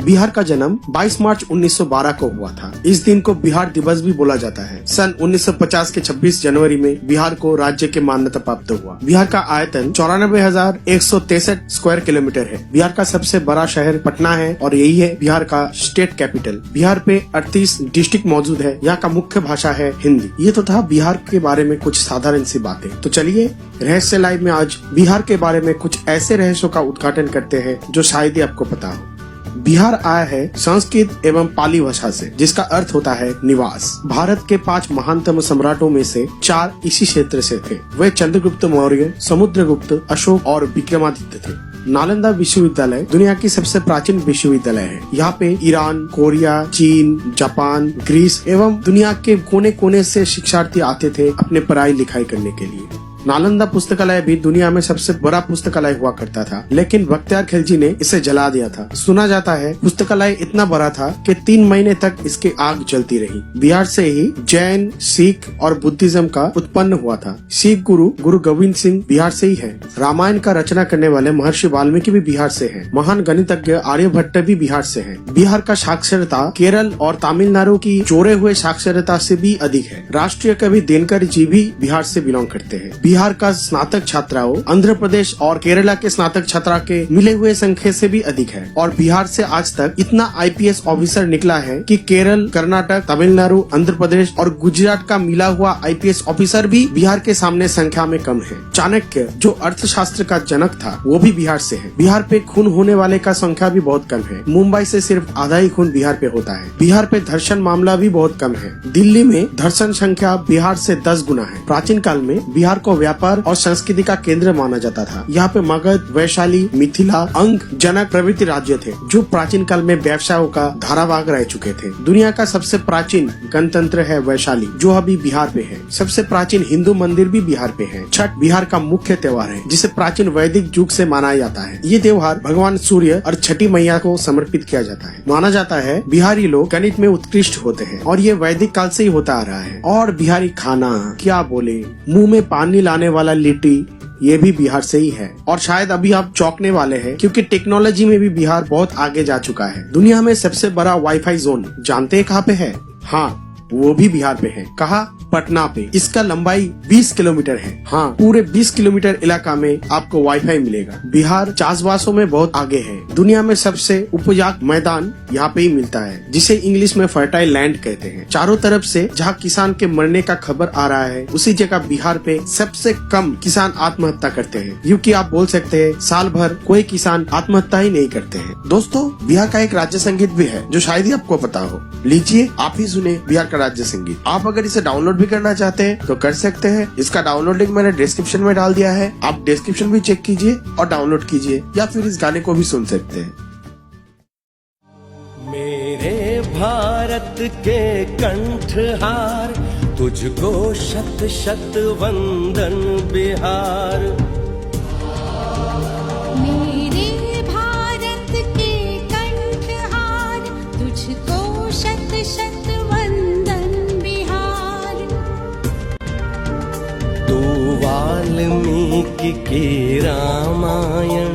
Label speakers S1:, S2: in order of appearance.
S1: बिहार का जन्म 22 मार्च 1912 को हुआ था। इस दिन को बिहार दिवस भी बोला जाता है। सन 1950 के 26 जनवरी में बिहार को राज्य के मान्यता प्राप्त हुआ। बिहार का आयतन 94,163 स्क्वायर किलोमीटर है। बिहार का सबसे बड़ा शहर पटना है और यही है बिहार का स्टेट कैपिटल। बिहार पे 38 डिस्ट्रिक्ट मौजूद है। यहाँ का मुख्य भाषा है हिंदी। ये तो था बिहार के बारे में कुछ साधारण सी बातें। तो चलिए रहस्य लाइव में आज बिहार के बारे में कुछ ऐसे रहस्यों का उद्घाटन करते हैं जो शायद ही आपको पता हो। बिहार आया है संस्कृत एवं पाली भाषा से, जिसका अर्थ होता है निवास। भारत के 5 महानतम सम्राटों में से 4 इसी क्षेत्र से थे। वे चंद्रगुप्त मौर्य, समुद्रगुप्त, अशोक और विक्रमादित्य थे। नालंदा विश्वविद्यालय दुनिया की सबसे प्राचीन विश्वविद्यालय है। यहाँ पे ईरान, कोरिया, चीन, जापान, ग्रीस एवं दुनिया के कोने कोने से शिक्षार्थी आते थे अपने पढ़ाई लिखाई करने के लिए। नालंदा पुस्तकालय भी दुनिया में सबसे बड़ा पुस्तकालय हुआ करता था, लेकिन बख्तियार खिलजी ने इसे जला दिया था। सुना जाता है पुस्तकालय इतना बड़ा था कि 3 महीने तक इसकी आग जलती रही। बिहार से ही जैन, सिख और बुद्धिज्म का उत्पन्न हुआ था। सिख गुरु गोविंद सिंह बिहार से ही है। रामायण का रचना करने वाले महर्षि वाल्मीकि भी बिहार से हैं। महान गणितज्ञ आर्यभट्ट भी बिहार से हैं। बिहार का साक्षरता केरल और तमिलनाडु की जोड़े हुए साक्षरता से भी अधिक है। राष्ट्रीय कवि दिनकर जी भी बिहार से बिलोंग करते हैं। बिहार का स्नातक छात्राओं आंध्र प्रदेश और केरला के स्नातक छात्रा के मिले हुए संख्या से भी अधिक है। और बिहार से आज तक इतना आईपीएस ऑफिसर निकला है कि केरल, कर्नाटक, तमिलनाडु, आंध्र प्रदेश और गुजरात का मिला हुआ आईपीएस ऑफिसर भी बिहार के सामने संख्या में कम है। चाणक्य जो अर्थशास्त्र का जनक था वो भी बिहार से है। बिहार पे खून होने वाले का संख्या भी बहुत कम है। मुंबई से सिर्फ आधा ही खून बिहार पे होता है। बिहार पे धर्षण मामला भी बहुत कम है। दिल्ली में धर्षण संख्या बिहार से 10 गुना है। प्राचीन काल में बिहार को व्यापार और संस्कृति का केंद्र माना जाता था। यहाँ पे मगध, वैशाली, मिथिला, अंग, जनक प्रभृति राज्य थे जो प्राचीन काल में व्यवसायों का धारावाहक रह चुके थे। दुनिया का सबसे प्राचीन गणतंत्र है वैशाली, जो अभी बिहार पे है। सबसे प्राचीन हिंदू मंदिर भी बिहार पे है। छठ बिहार का मुख्य त्योहार है, जिसे प्राचीन वैदिक युग से मनाया जाता है। ये त्योहार भगवान सूर्य और छठी मैया को समर्पित किया जाता है। माना जाता है बिहारी लोग गणित में उत्कृष्ट होते हैं और ये वैदिक काल से ही होता आ रहा है। और बिहारी खाना क्या बोले, मुंह में पानी लाने वाला लिट्टी, ये भी बिहार से ही है। और शायद अभी आप चौंकने वाले हैं क्योंकि टेक्नोलॉजी में भी बिहार बहुत आगे जा चुका है। दुनिया में सबसे बड़ा वाईफाई जोन जानते हैं कहाँ पे है? हाँ, वो भी बिहार पे है। कहा? पटना पे। इसका लंबाई 20 किलोमीटर है। हाँ, पूरे 20 किलोमीटर इलाका में आपको वाईफाई मिलेगा। बिहार चाषबासों में बहुत आगे है। दुनिया में सबसे उपजाऊ मैदान यहाँ पे ही मिलता है, जिसे इंग्लिश में फर्टाइल लैंड कहते हैं। चारों तरफ से जहाँ किसान के मरने का खबर आ रहा है, उसी जगह बिहार पे सबसे कम किसान आत्महत्या करते हैं। क्योंकि आप बोल सकते हैं साल भर कोई किसान आत्महत्या ही नहीं करते हैं। दोस्तों, बिहार का एक राज्य संगीत भी है जो शायद ही आपको पता हो। लीजिए आप ही सुने बिहार का राज्य संगीत। आप अगर इसे डाउनलोड भी करना चाहते हैं तो कर सकते हैं। इसका डाउनलोड लिंक मैंने डिस्क्रिप्शन में डाल दिया है। आप डिस्क्रिप्शन भी चेक कीजिए और डाउनलोड कीजिए, या फिर इस गाने को भी सुन सकते हैं।
S2: मेरे भारत के कंठहार, तुझको शत शत वंदन बिहार।
S3: मेरे भारत के कंठहार, तुझको शत शत वंदन बिहार।
S2: तू वाल्मीकि की रामायण